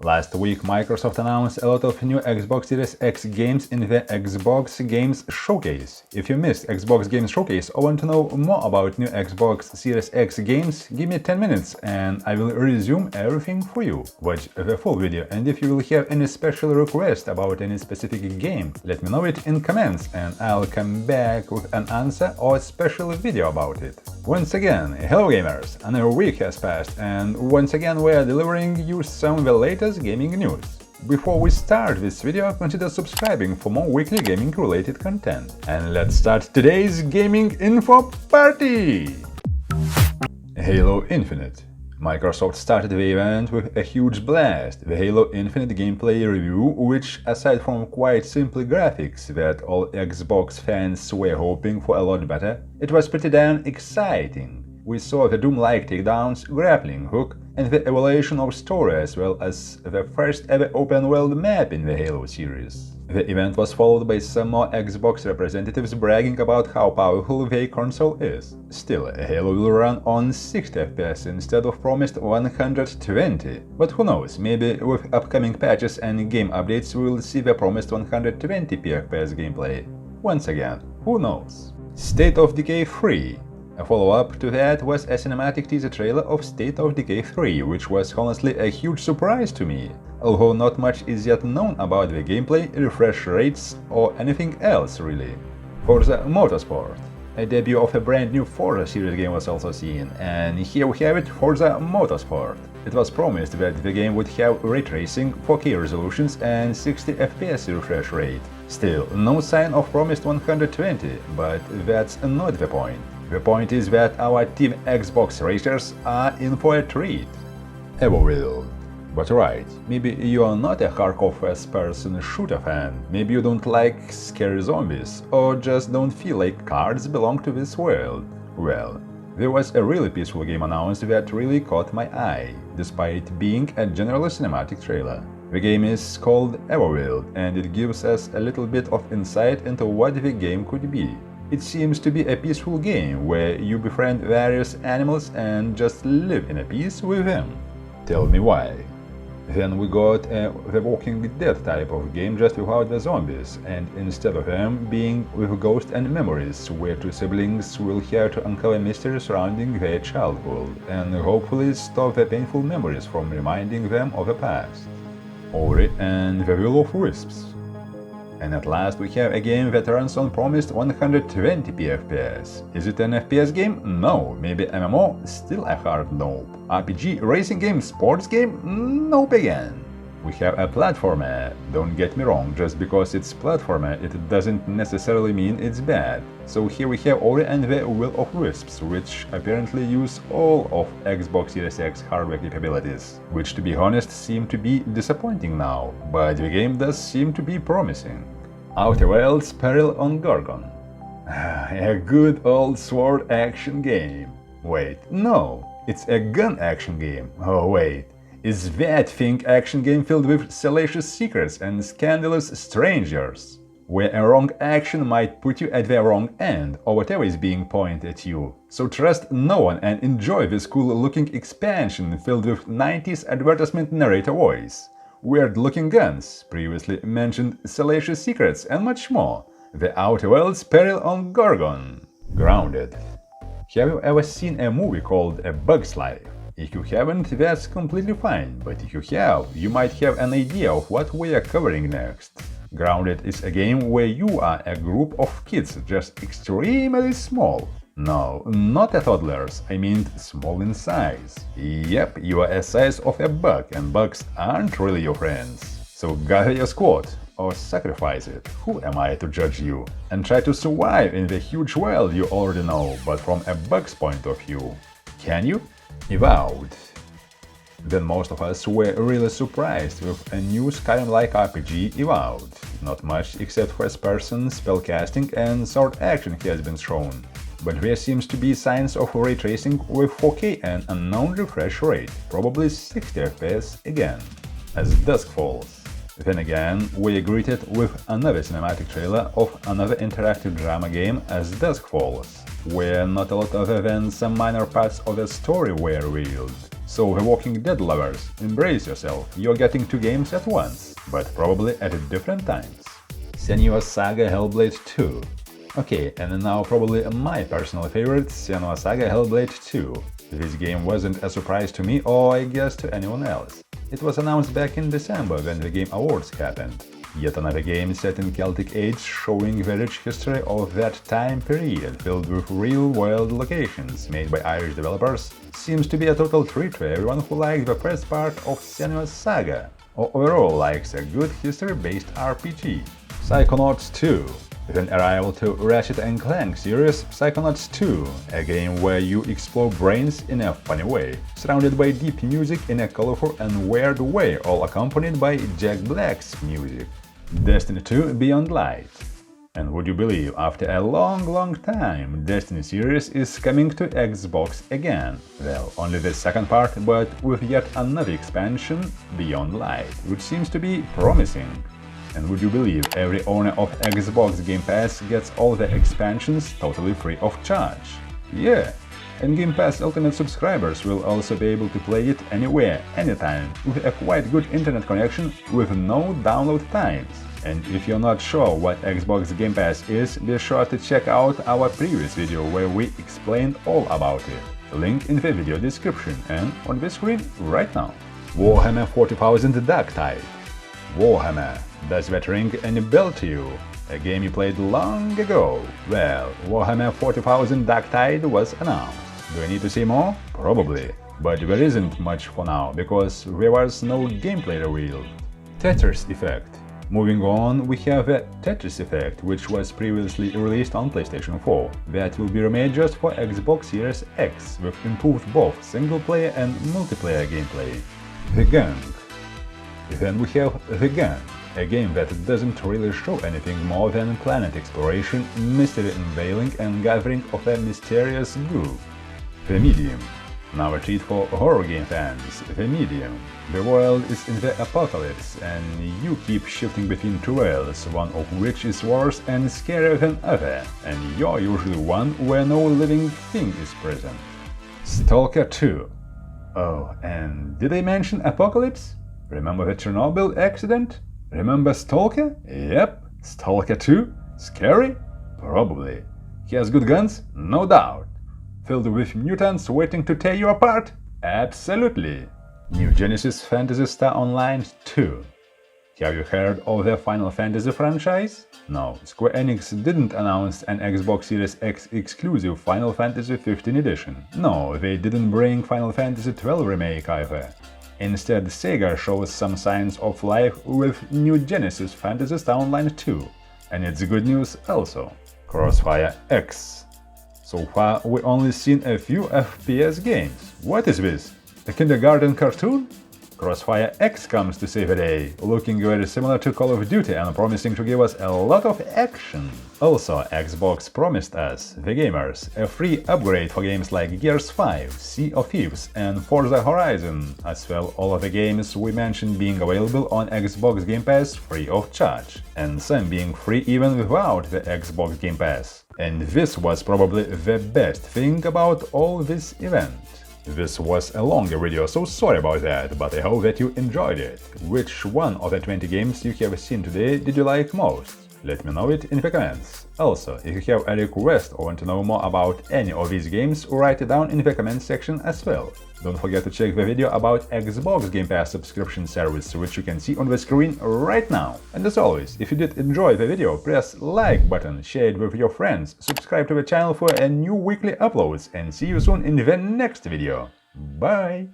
Last week, Microsoft announced a lot of new Xbox Series X games in the Xbox Games Showcase. If you missed Xbox Games Showcase or want to know more about new Xbox Series X games, give me 10 minutes and I will resume everything for you. Watch the full video, and if you will have any special request about any specific game, let me know it in comments and I'll come back with an answer or a special video about it. Once again, hello gamers, another week has passed and once again we are delivering you some of the latest gaming news. Before we start this video, consider subscribing for more weekly gaming related content. And let's start today's gaming info party! Halo Infinite. Microsoft started the event with a huge blast, the Halo Infinite gameplay review, which, aside from quite simple graphics that all Xbox fans were hoping for a lot better, it was pretty damn exciting. We saw the Doom-like takedowns, grappling hook, and the evaluation of story, as well as the first ever open-world map in the Halo series. The event was followed by some more Xbox representatives bragging about how powerful their console is. Still, Halo will run on 60 FPS instead of promised 120, but who knows, maybe with upcoming patches and game updates we'll see the promised 120p FPS gameplay. Once again, who knows? State of Decay 3. A follow-up to that was a cinematic teaser trailer of State of Decay 3, which was honestly a huge surprise to me, although not much is yet known about the gameplay, refresh rates, or anything else really. Forza Motorsport. A debut of a brand new Forza series game was also seen, and here we have it, Forza Motorsport. It was promised that the game would have ray tracing, 4K resolutions and 60 FPS refresh rate. Still, no sign of promised 120, but that's not the point. The point is that our Team Xbox racers are in for a treat. Everwild. But right, maybe you are not a hardcore first-person shooter fan, maybe you don't like scary zombies, or just don't feel like cards belong to this world. Well, there was a really peaceful game announced that really caught my eye, despite being a generally cinematic trailer. The game is called Everwild, and it gives us a little bit of insight into what the game could be. It seems to be a peaceful game where you befriend various animals and just live in peace with them. Tell me why. Then we got the Walking Dead type of game just without the zombies, and instead of them being with ghosts and memories, where two siblings will have to uncover mysteries surrounding their childhood, and hopefully stop the painful memories from reminding them of the past. Ori and the Will of Wisps. And at last we have a game that runs on promised 120p FPS. Is it an FPS game? No. Maybe MMO? Still a hard nope. RPG, racing game, sports game? Nope again. We have a platformer. Don't get me wrong, just because it's platformer it doesn't necessarily mean it's bad. So here we have Ori and the Will of Wisps, which apparently use all of Xbox Series X hardware capabilities, which to be honest seem to be disappointing now, but the game does seem to be promising. Outer Wilds Peril on Gorgon. A good old sword action game. Wait, no, it's a gun action game. Oh wait. Is that thing action game filled with salacious secrets and scandalous strangers, where a wrong action might put you at the wrong end or whatever is being pointed at you. So trust no one and enjoy this cool-looking expansion filled with 90s advertisement narrator voice, weird-looking guns, previously mentioned salacious secrets and much more. The Outer Wilds Peril on Gorgon. Grounded. Have you ever seen a movie called A Bug's Life? If you haven't, that's completely fine, but if you have, you might have an idea of what we are covering next. Grounded is a game where you are a group of kids just extremely small. No, not a toddlers, I mean small in size. Yep, you are a size of a bug, and bugs aren't really your friends. So gather your squad, or sacrifice it, who am I to judge you, and try to survive in the huge world you already know, but from a bug's point of view. Can you? Avowed. Then most of us were really surprised with a new Skyrim-like RPG, Avowed. Not much except first-person spellcasting and sword action has been shown, but there seems to be signs of ray tracing with 4K and unknown refresh rate, probably 60 FPS again, as dusk falls. Then again, we are greeted with another cinematic trailer of another interactive drama game as dusk falls, where not a lot other than some minor parts of the story were revealed. So The Walking Dead lovers, embrace yourself, you're getting 2 games at once, but probably at different times. Senua Saga Hellblade 2. Okay, and now probably my personal favorite, Senua Saga Hellblade 2. This game wasn't a surprise to me, or I guess to anyone else. It was announced back in December when the Game Awards happened. Yet another game set in Celtic Age, showing the rich history of that time period, filled with real-world locations made by Irish developers, seems to be a total treat to everyone who liked the first part of Senua's Saga, or overall likes a good history-based RPG. Psychonauts 2. With an arrival to Ratchet & Clank series, Psychonauts 2, a game where you explore brains in a funny way, surrounded by deep music in a colorful and weird way, all accompanied by Jack Black's music. Destiny 2 Beyond Light. And would you believe, after a long time, Destiny series is coming to Xbox again? Well, only the second part, but with yet another expansion, Beyond Light, which seems to be promising. And would you believe, every owner of Xbox Game Pass gets all the expansions totally free of charge? Yeah! And Game Pass Ultimate subscribers will also be able to play it anywhere, anytime, with a quite good internet connection with no download times. And if you're not sure what Xbox Game Pass is, be sure to check out our previous video where we explained all about it. Link in the video description and on the screen right now. Warhammer 40,000 Darktide. Warhammer, does that ring any bell to you? A game you played long ago? Well, Warhammer 40,000 Darktide was announced. Do I need to say more? Probably. But there isn't much for now, because there was no gameplay revealed. Tetris Effect. Moving on, we have a Tetris Effect, which was previously released on PlayStation 4, that will be remade just for Xbox Series X, with improved both single-player and multiplayer gameplay. The Gunk. Then we have The Gunk, a game that doesn't really show anything more than planet exploration, mystery unveiling and gathering of a mysterious goo. The Medium. Now a treat for horror game fans, The Medium. The world is in the apocalypse, and you keep shifting between two worlds, one of which is worse and scarier than other, and you're usually one where no living thing is present. Stalker 2. Oh, and did I mention apocalypse? Remember the Chernobyl accident? Remember Stalker? Yep, Stalker 2. Scary? Probably. He has good guns? No doubt. Filled with mutants waiting to tear you apart? Absolutely. New Genesis Fantasy Star Online 2. Have you heard of the Final Fantasy franchise? No, Square Enix didn't announce an Xbox Series X exclusive Final Fantasy 15 edition. No, they didn't bring Final Fantasy 12 remake either. Instead, Saga shows some signs of life with New Genesis Fantasy Star Online 2. And it's good news also. Crossfire X. So far, we only seen a few FPS games. What is this? A kindergarten cartoon? Crossfire X comes to save the day, looking very similar to Call of Duty and promising to give us a lot of action. Also, Xbox promised us, the gamers, a free upgrade for games like Gears 5, Sea of Thieves and Forza Horizon, as well all of the games we mentioned being available on Xbox Game Pass free of charge, and some being free even without the Xbox Game Pass. And this was probably the best thing about all this event. This was a longer video, so sorry about that, but I hope that you enjoyed it. Which one of the 20 games you have seen today did you like most? Let me know it in the comments. Also, if you have a request or want to know more about any of these games, write it down in the comment section as well. Don't forget to check the video about Xbox Game Pass subscription service, which you can see on the screen right now. And as always, if you did enjoy the video, press like button, share it with your friends, subscribe to the channel for a new weekly uploads, and see you soon in the next video. Bye!